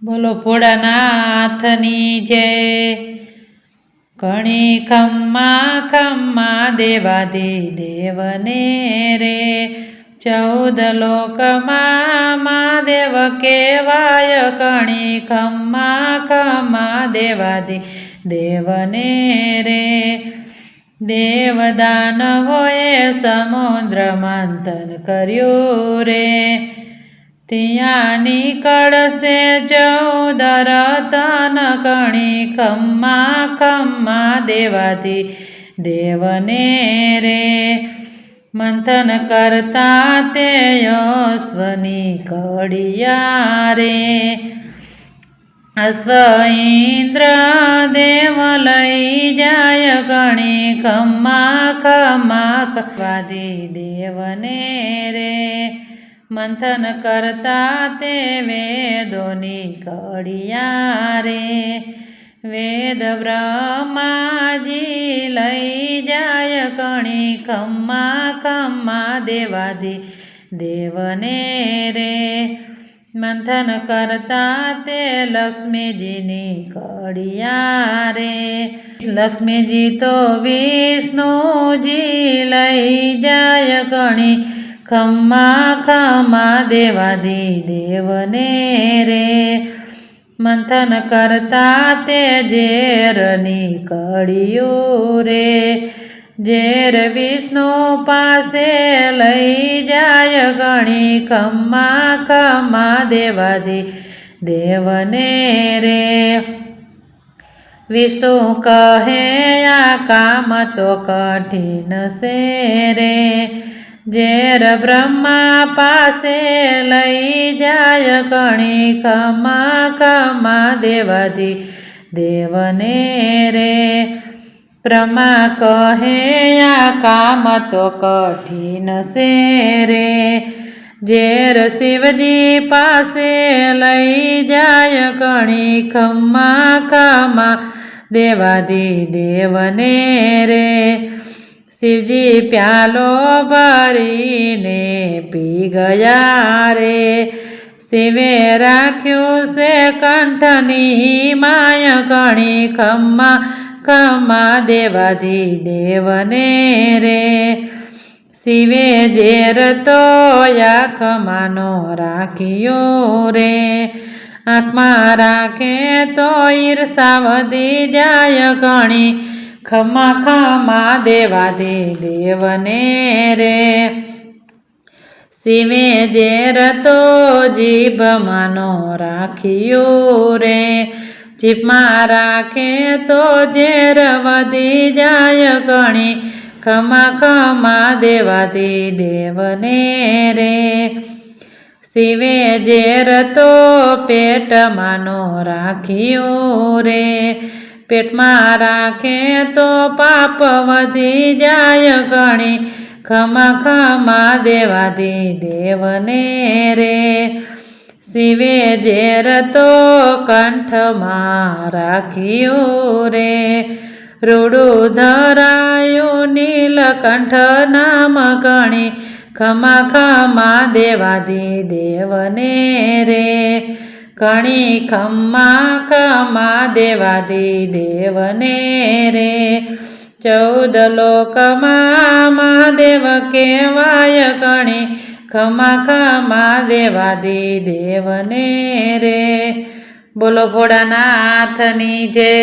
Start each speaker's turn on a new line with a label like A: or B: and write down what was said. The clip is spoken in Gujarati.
A: બોલો ભોળાનાથની જય। ઘણી ખમ્મા ખમ્મા દેવાધિદેવને રે, 14 લોકમાં મહાદેવ કહેવાય। ઘણી ખમ્મા ખમ્મા દેવાધિદેવને રે, દેવદાનવોએ સમુદ્ર મંથન કર્યું રે। ત્યાં નીકળશે 14 રતન, ઘણી ખમ્મા ખમ્મા દેવાધિદેવને રે। મંથન કરતા તે અશ્વની કડિયા રે, અશ્વ ઇન્દ્ર દેવ લઈ જાય। ઘણી ખમ્મા ખમ્મા દેવાધિદેવને રે, મંથન કરતા તે વેદોની કડિયા રે। વેદ બ્રહ્માજી લઈ જાય। ઘણી ખમ્મા ખમ્મા દેવાધિદેવને રે, મંથન કરતા તે લક્ષ્મીજીની કડિયા રે। લક્ષ્મીજી તો વિષ્ણુજી લઈ જાય। ઘણી ખમ્મા ખમ્મા દેવાધિદેવને રે, મંથન કરતા તે ઝેરની કડિયું રે। ઝેર વિષ્ણુ પાસે લઈ જાય। ઘણી ખમ્મા ખમ્મા દેવાધિદેવને રે, વિષ્ણુ કહે આ કામ તો કઠિન છે રે। ઝેર બ્રહ્મા પાસે લઈ જાય। ઘણી ખમ્મા ખમ્મા દેવાધિદેવને રે, બ્રહ્મા કહે આ કામ તો કઠિન છે રે। ઝેર શિવજી પાસે લઈ જાય। ઘણી ખમ્મા ખમ્મા દેવાધિદેવને રે, શિવજી પ્યાલો ભરીને પી ગયા રે। શિવે રાખ્યું છે કંઠની માય। ઘણી ખમ્મા ખમ્મા દેવાધિદેવને રે, શિવે ઝેર તો આંખમાંનો રાખ્યો રે। આંખમાં રાખે તો ઈર્ષા વધી જાય। ઘણી ખમ્મા ખમ્મા દેવાધિદેવને રે, શિવે ઝેર તો જીભમાંનો રાખ્યું રે। જીભમાં રાખે તો ઝેર વધી જાય। ઘણી ખમ્મા ખમ્મા દેવાધિદેવને રે, શિવે ઝેર તો પેટમાંનો રાખ્યું રે। પેટમાં રાખે તો પાપ વધી જાય। ઘણી ખમ્મા ખમ્મા દેવાધિદેવને રે, શિવે ઝેર તો કંઠમાં રાખ્યું રે। રૂડું ધરાયું નીલકંઠ નામ। ઘણી ખમ્મા ખમ્મા દેવાધિદેવને રે, ઘણી ખમ્મા ખમ્મા દેવાધિદેવને રે। 14 લોકમાં મહાદેવ કહેવાય। ઘણી ખમ્મા ખમ્મા દેવાધિદેવને રે। બોલો ભોળાનાથની જય।